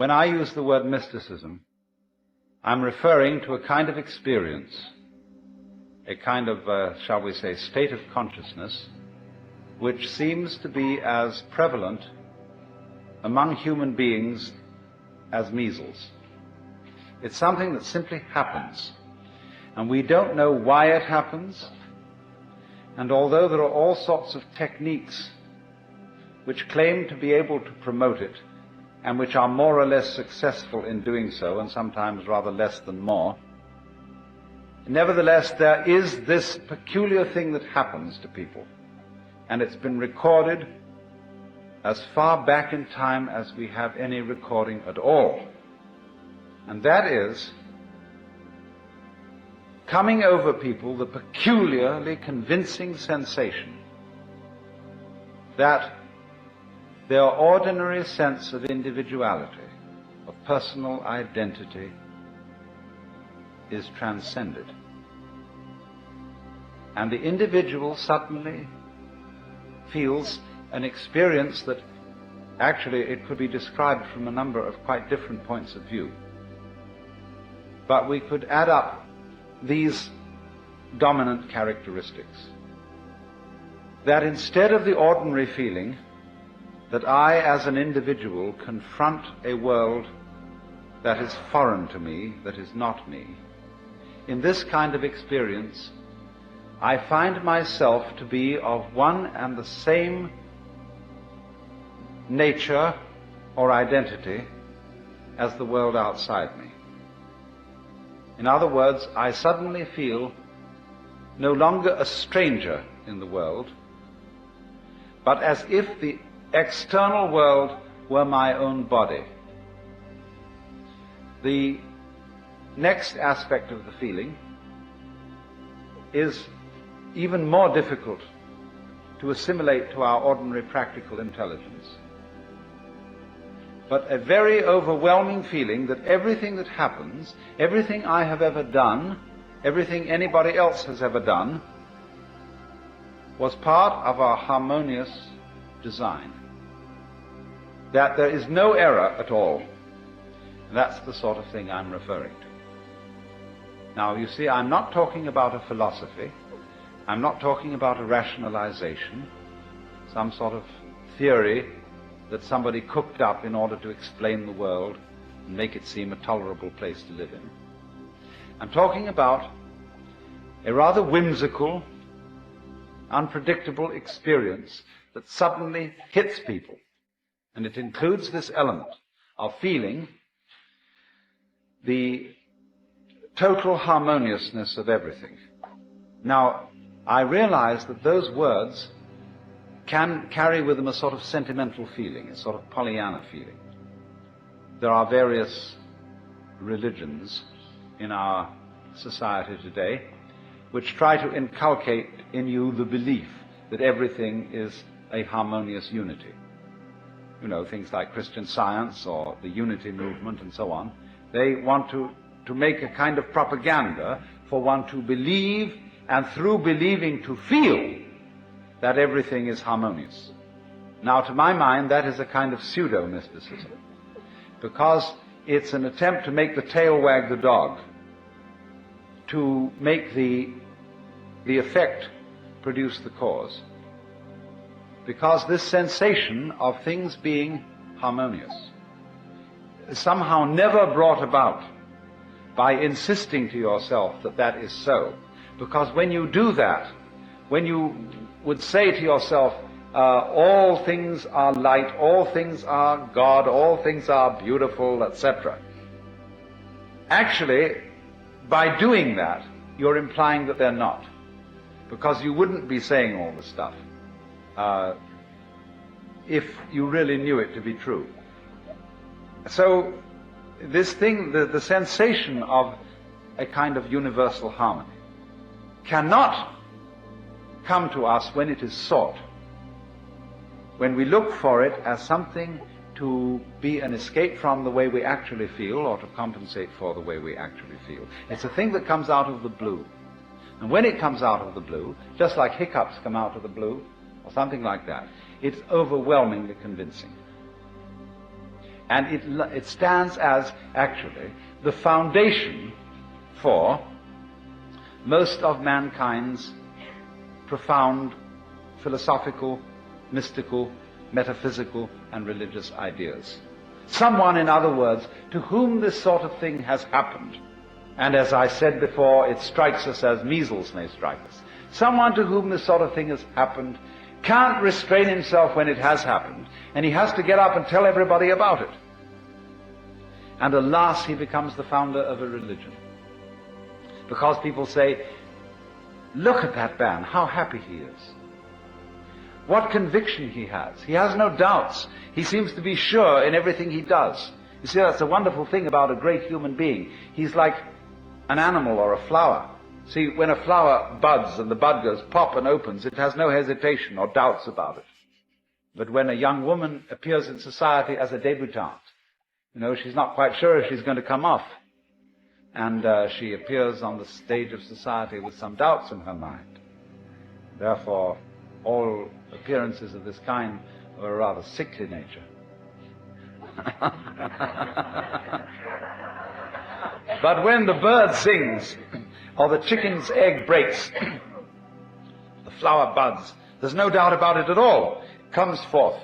When I use the word mysticism, I'm referring to a kind of experience, a kind of, shall we say, state of consciousness, which seems to be as prevalent among human beings as measles. It's something that simply happens, and we don't know why it happens, and although there are all sorts of techniques which claim to be able to promote it, and which are more or less successful in doing so, and sometimes rather less than more, nevertheless there is this peculiar thing that happens to people, and it's been recorded as far back in time as we have any recording at all. And that is coming over people the peculiarly convincing sensation that their ordinary sense of individuality, of personal identity, is transcended. And the individual suddenly feels an experience that actually it could be described from a number of quite different points of view. But we could add up these dominant characteristics. That instead of the ordinary feeling that I as an individual confront a world that is foreign to me, that is not me, in this kind of experience I find myself to be of one and the same nature or identity as the world outside me. In other words, I suddenly feel no longer a stranger in the world, but as if the external world were my own body. The next aspect of the feeling is even more difficult to assimilate to our ordinary practical intelligence, but a very overwhelming feeling that everything that happens, everything I have ever done, everything anybody else has ever done, was part of our harmonious design. That there is no error at all. And that's the sort of thing I'm referring to. Now, you see, I'm not talking about a philosophy. I'm not talking about a rationalization, some sort of theory that somebody cooked up in order to explain the world and make it seem a tolerable place to live in. I'm talking about a rather whimsical, unpredictable experience that suddenly hits people. And it includes this element of feeling the total harmoniousness of everything. Now, I realize that those words can carry with them a sort of sentimental feeling, a sort of Pollyanna feeling. There are various religions in our society today which try to inculcate in you the belief that everything is a harmonious unity. You know, things like Christian Science or the Unity movement and so on. They want to make a kind of propaganda for one to believe, and through believing to feel that everything is harmonious. Now, to my mind, that is a kind of pseudo-mysticism, because it's an attempt to make the tail wag the dog, to make the effect produce the cause. Because this sensation of things being harmonious is somehow never brought about by insisting to yourself that that is so. Because when you do that, when you would say to yourself, all things are light, all things are God, all things are beautiful, etc. Actually, by doing that, you're implying that they're not. Because you wouldn't be saying all this stuff if you really knew it to be true. So this thing, the sensation of a kind of universal harmony, cannot come to us when it is sought, when we look for it as something to be an escape from the way we actually feel, or to compensate for the way we actually feel. It's a thing that comes out of the blue. And when it comes out of the blue, just like hiccups come out of the blue, or something like that, it's overwhelmingly convincing. And it stands as, actually, the foundation for most of mankind's profound philosophical, mystical, metaphysical, and religious ideas. Someone, in other words, to whom this sort of thing has happened, and as I said before, it strikes us as measles may strike us. Someone to whom this sort of thing has happened can't restrain himself when it has happened, and he has to get up and tell everybody about it. And alas, he becomes the founder of a religion. Because people say, look at that man, how happy he is. What conviction he has. He has no doubts. He seems to be sure in everything he does. You see, that's a wonderful thing about a great human being. He's like an animal or a flower. See, when a flower buds and the bud goes pop and opens, it has no hesitation or doubts about it. But when a young woman appears in society as a debutante, she's not quite sure if she's going to come off. And she appears on the stage of society with some doubts in her mind. Therefore, all appearances of this kind are a rather sickly nature. But when the bird sings, or the chicken's egg breaks, the flower buds, there's no doubt about it at all. It comes forth.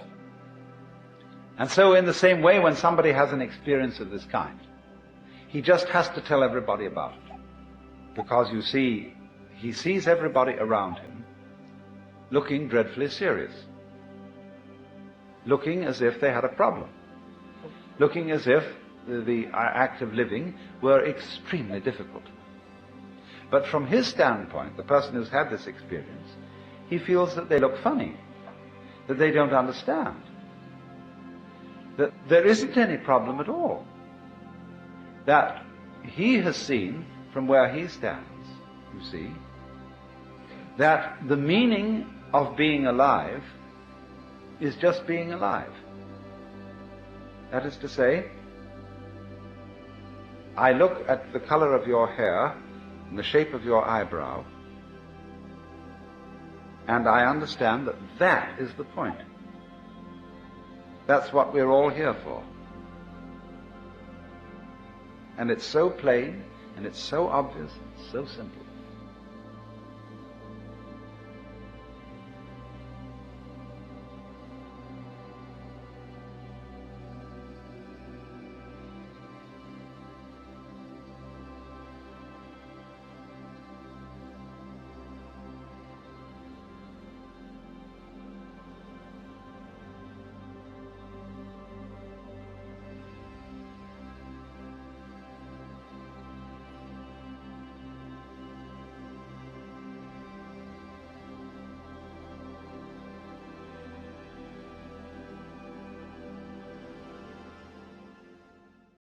And so in the same way, when somebody has an experience of this kind, he just has to tell everybody about it. Because you see, he sees everybody around him looking dreadfully serious. Looking as if they had a problem. Looking as if the act of living were extremely difficult. But from his standpoint, the person who's had this experience, he feels that they look funny, that they don't understand, that there isn't any problem at all, that he has seen from where he stands, you see, that the meaning of being alive is just being alive. That is to say, I look at the color of your hair and the shape of your eyebrow, and I understand that that is the point. That's what we're all here for. And it's so plain, and it's so obvious, and so simple.